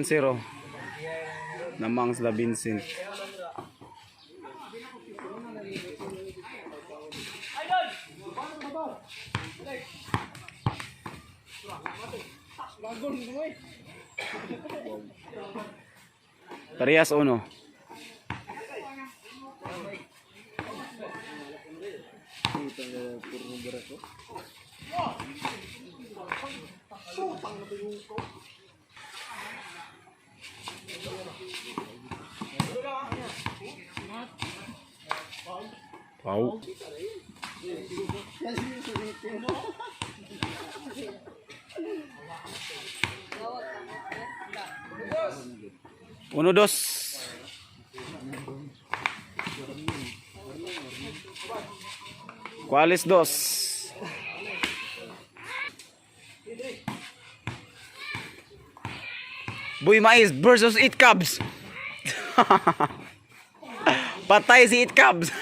1-0 na Mangs La Vincent. Parehas 1. Wow. 1-2. ¿Cuáles 2? Boy Mais versus It Cubs. Patay si It Cubs.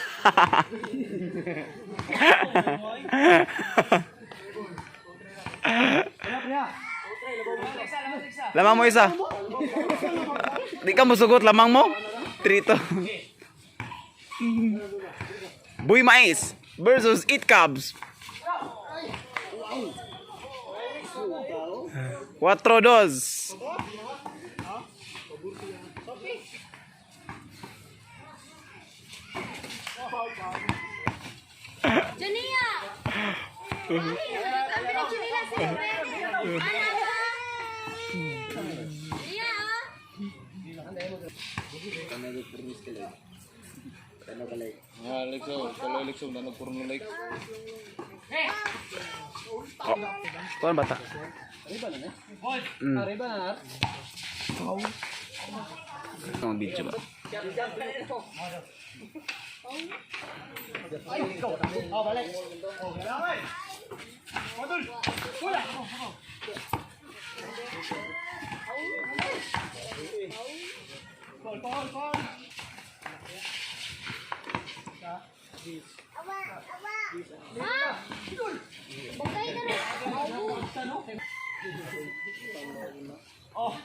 Lamang mo isa. Di ka musugot, lamang mo. 3-2. Boy Mais versus It Cubs. 4-2. Junia. Kami na Junia sa Kuan bata. Ang video ba?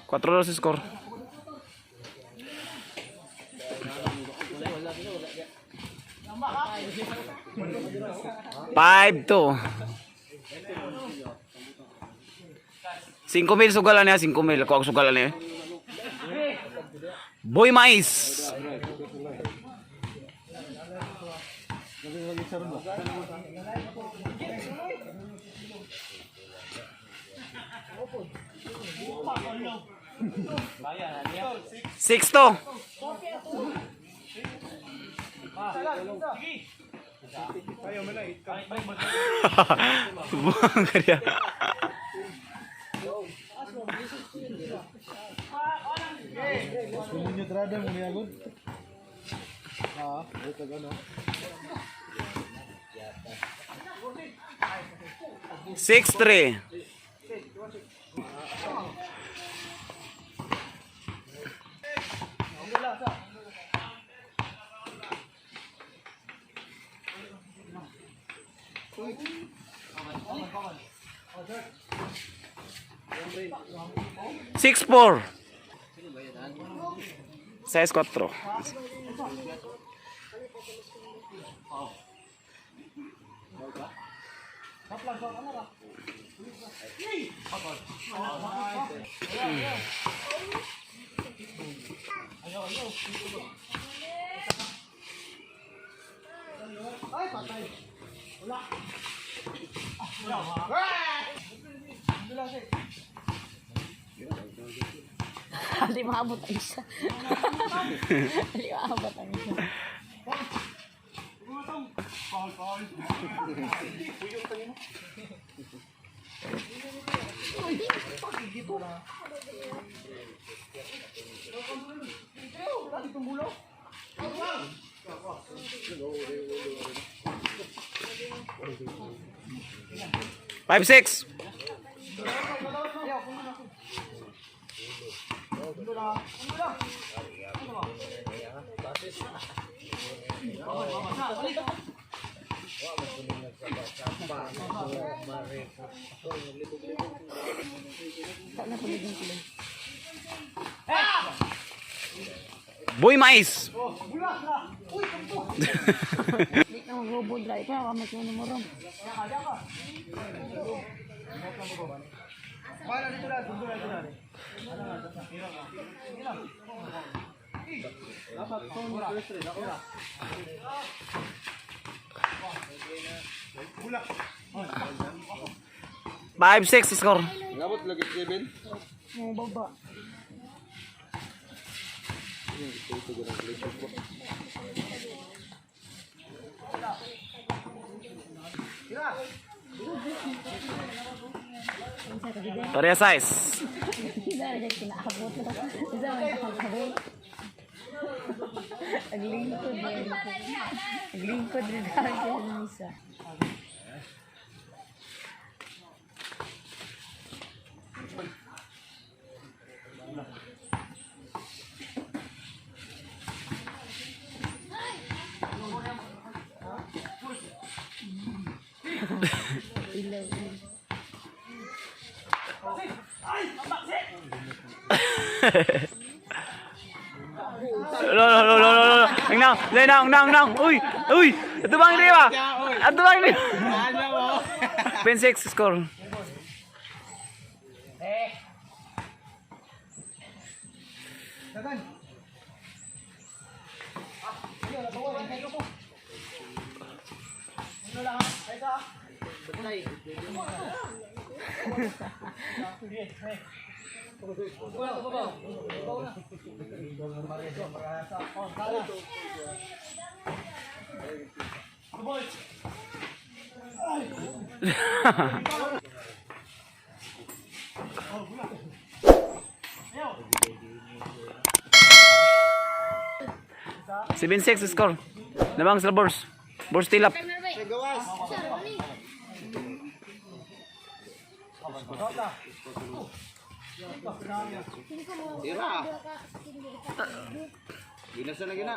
Cuatro dos skor. 5-2. 5,000 sugalan niya, 5,000. Ako ang sugalan niya. Boy Mais. Six to. Buang kaya. Sumunyo trada mo niya gud. Ito gano. 6-3. Six four. 6-4. Ay, patay. Wala. Hindi maabot ang isa. Hindi maabot ang isa. Five six. Tak nak pergi dulu. Boy Mais. Di ka mag-robot drive pa, kamay ko mo ron. Para dito lang, dito lang. Dapat phone mo first rin, ako na. Bulak. 5-6 score. Ngabot lagi 7. Mga baba. Pareha size. Hindi na kinaabot. Hindi na nakakabot. Naglingkod din. Naglingkod din ako ng isa. Ilaw. Lo. Nang. Uy. Ito bang hindi ba? Ito bang hindi? 10-6 score. Dagan. Seven six score. Nabang sa Bors. Bors tilap. Gawas. Tira. Ginasa na gina.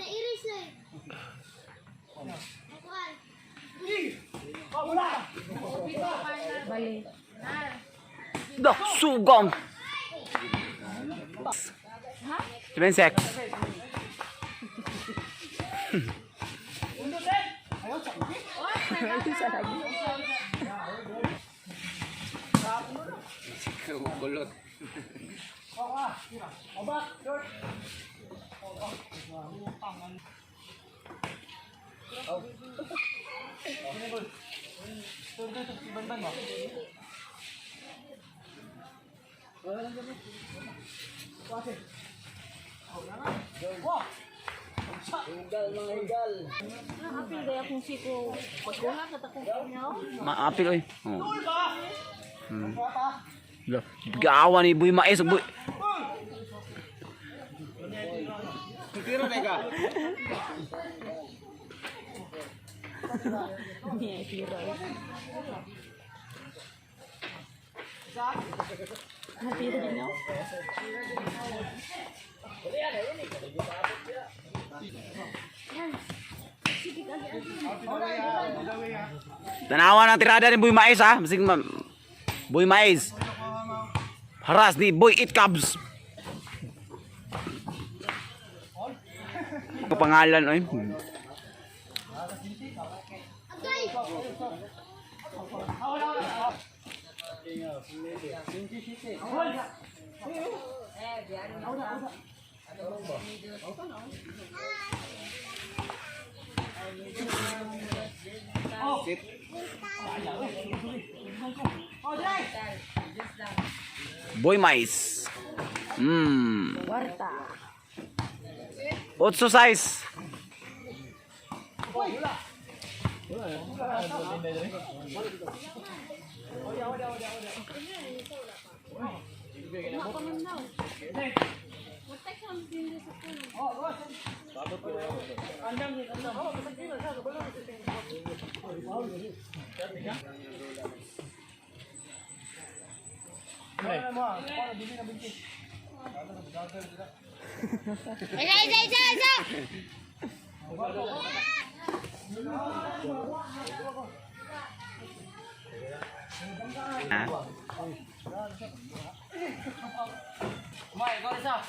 Iris na Balik. Dak sugong. 7-6. Isa lagi. Kulot. Apil gaya kung siko. Pagkuha ka takong kunyaw. Maapil oy. Oh. Gawa ni Boy Mais. Boy. Tira na ka. Niya itira. Natira din ako. Tanawan ang tirada ni Boy Mais ha. Masig Boy Mais. Haras ni Boy It Cubs. Pangalan oy. Boy Mais. Warta. 8 size. Isa! Ah.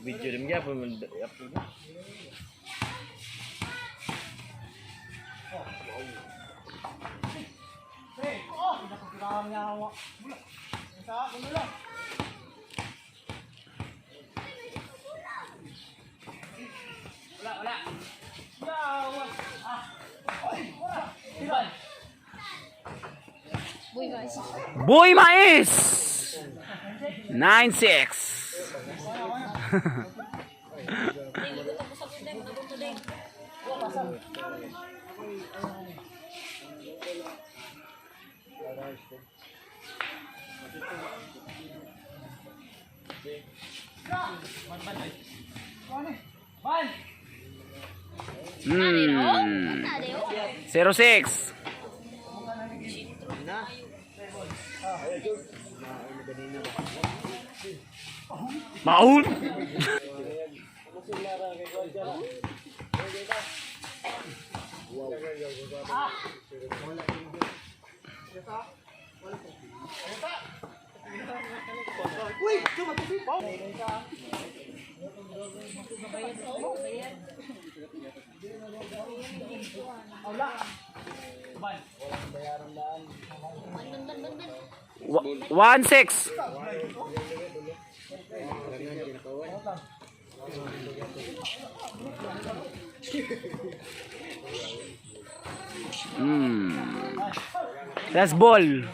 Video din niya po. Boy, guys. Boy Mais! 9-6. Hmm. 06. Maul. One six. That's ball.